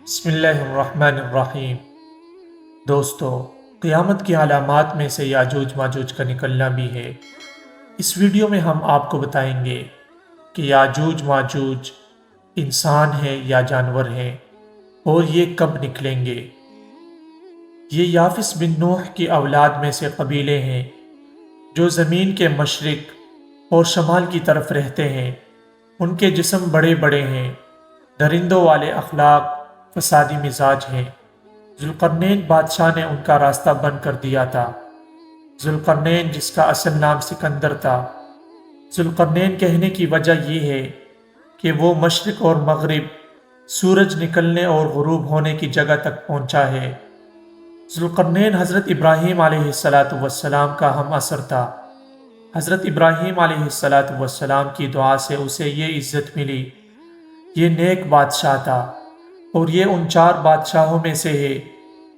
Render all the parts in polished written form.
بسم اللہ الرحمن الرحیم۔ دوستو، قیامت کی علامات میں سے یاجوج ماجوج کا نکلنا بھی ہے۔ اس ویڈیو میں ہم آپ کو بتائیں گے کہ یاجوج ماجوج انسان ہیں یا جانور ہیں اور یہ کب نکلیں گے۔ یہ یافس بن نوح کی اولاد میں سے قبیلے ہیں جو زمین کے مشرق اور شمال کی طرف رہتے ہیں۔ ان کے جسم بڑے بڑے ہیں، درندوں والے اخلاق، فسادی مزاج ہیں۔ ذوالقرنین بادشاہ نے ان کا راستہ بند کر دیا تھا۔ ذوالقرنین، جس کا اصل نام سکندر تھا، ذوالقرنین کہنے کی وجہ یہ ہے کہ وہ مشرق اور مغرب، سورج نکلنے اور غروب ہونے کی جگہ تک پہنچا ہے۔ ذوالقرنین حضرت ابراہیم علیہ السلام کا ہم عصر تھا۔ حضرت ابراہیم علیہ السلام کی دعا سے اسے یہ عزت ملی۔ یہ نیک بادشاہ تھا اور یہ ان 4 بادشاہوں میں سے ہے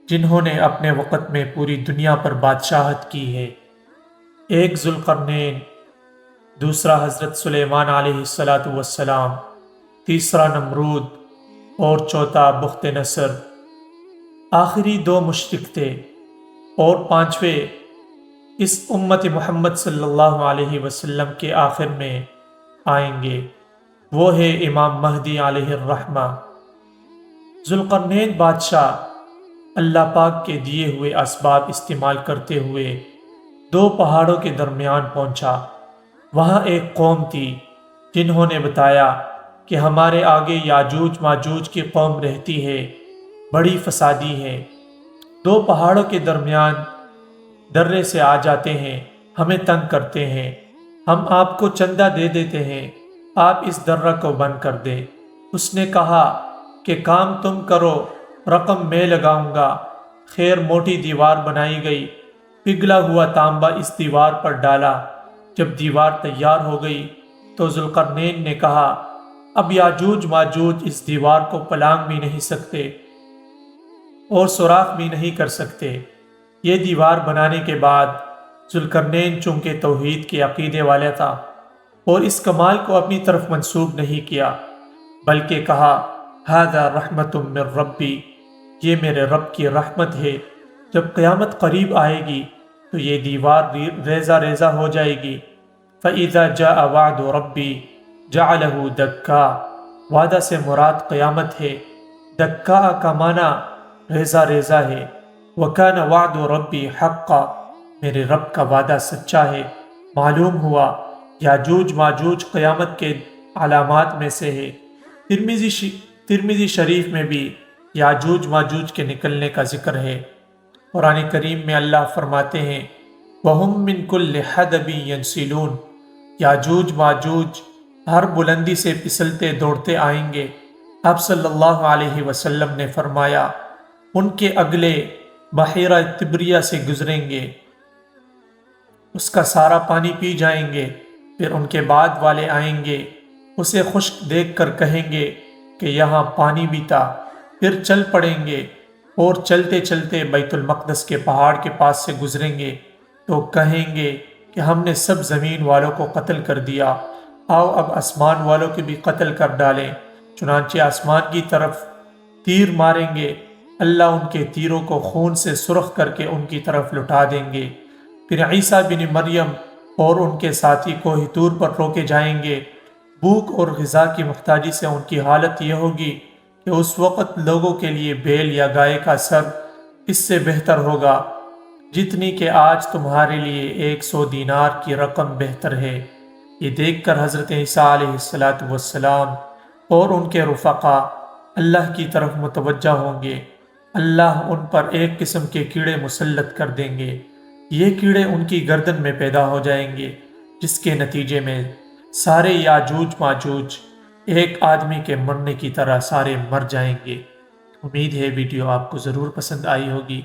جنہوں نے اپنے وقت میں پوری دنیا پر بادشاہت کی ہے۔ ایک ذوالقرنین، دوسرا حضرت سلیمان علیہ السلام، تیسرا نمرود اور چوتھا بخت نصر۔ آخری 2 مشرک تھے اور 5ویں اس امت محمد صلی اللہ علیہ وسلم کے آخر میں آئیں گے۔ وہ ہے امام مہدی علیہ الرحمہ۔ ذوالقرنین بادشاہ اللہ پاک کے دیے ہوئے اسباب استعمال کرتے ہوئے 2 پہاڑوں کے درمیان پہنچا۔ وہاں ایک قوم تھی جنہوں نے بتایا کہ ہمارے آگے یاجوج ماجوج کی قوم رہتی ہے، بڑی فسادی ہے، 2 پہاڑوں کے درمیان درے سے آ جاتے ہیں، ہمیں تنگ کرتے ہیں، ہم آپ کو چندہ دے دیتے ہیں، آپ اس درہ کو بند کر دیں۔ اس نے کہا کہ کام تم کرو، رقم میں لگاؤں گا۔ خیر موٹی دیوار بنائی گئی، پگھلا ہوا تانبا اس دیوار پر ڈالا۔ جب دیوار تیار ہو گئی تو ذوالقرنین نے کہا اب یاجوج ماجوج اس دیوار کو پلانگ بھی نہیں سکتے اور سوراخ بھی نہیں کر سکتے۔ یہ دیوار بنانے کے بعد ذوالقرنین چونکہ توحید کے عقیدے والا تھا اور اس کمال کو اپنی طرف منسوب نہیں کیا، بلکہ کہا ھذا رحمت من ربی، یہ میرے رب کی رحمت ہے۔ جب قیامت قریب آئے گی تو یہ دیوار ریزہ ریزہ ہو جائے گی۔ فَإِذَا جَاءَ وَعْدُ رَبِّي جَعَلَهُ دَكَّا، وعدہ سے مراد قیامت ہے، دکا کا معنی ریزہ ریزہ ہے۔ وَكَانَ وَعْدُ رَبِّي حَقًّا، میرے رب کا وعدہ سچا ہے۔ معلوم ہوا یاجوج ماجوج قیامت کے علامات میں سے ہے۔ ترمذی شریف میں بھی یاجوج ماجوج کے نکلنے کا ذکر ہے۔ قرآن کریم میں اللہ فرماتے ہیں وَهُم مِّن كُلِّ حَدَبٍ يَنْسِلُونَ، یاجوج ماجوج ہر بلندی سے پھسلتے دوڑتے آئیں گے۔ آپ صلی اللہ علیہ وسلم نے فرمایا ان کے اگلے بحیرہ تبریہ سے گزریں گے، اس کا سارا پانی پی جائیں گے، پھر ان کے بعد والے آئیں گے، اسے خشک دیکھ کر کہیں گے کہ یہاں پانی بھی تھا، پھر چل پڑیں گے اور چلتے چلتے بیت المقدس کے پہاڑ کے پاس سے گزریں گے تو کہیں گے کہ ہم نے سب زمین والوں کو قتل کر دیا، آؤ اب آسمان والوں کو بھی قتل کر ڈالیں۔ چنانچہ آسمان کی طرف تیر ماریں گے، اللہ ان کے تیروں کو خون سے سرخ کر کے ان کی طرف لٹا دیں گے۔ پھر عیسیٰ بن مریم اور ان کے ساتھی کوہ طور پر روکے جائیں گے۔ بھوک اور غذا کی محتاجی سے ان کی حالت یہ ہوگی کہ اس وقت لوگوں کے لیے بیل یا گائے کا سر اس سے بہتر ہوگا جتنی کہ آج تمہارے لیے 100 دینار کی رقم بہتر ہے۔ یہ دیکھ کر حضرت عیسیٰ علیہ السلام اور ان کے رفقا اللہ کی طرف متوجہ ہوں گے۔ اللہ ان پر ایک قسم کے کیڑے مسلط کر دیں گے۔ یہ کیڑے ان کی گردن میں پیدا ہو جائیں گے، جس کے نتیجے میں سارے یاجوج ماجوج ایک آدمی کے مرنے کی طرح سارے مر جائیں گے۔ امید ہے ویڈیو آپ کو ضرور پسند آئی ہوگی۔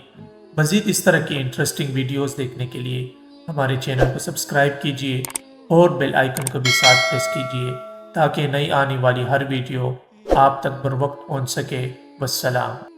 مزید اس طرح کی انٹرسٹنگ ویڈیوز دیکھنے کے لیے ہمارے چینل کو سبسکرائب کیجیے اور بیل آئیکن کو بھی ساتھ پریس کیجیے تاکہ نئی آنے والی ہر ویڈیو آپ تک بر وقت پہنچ سکے۔ والسلام۔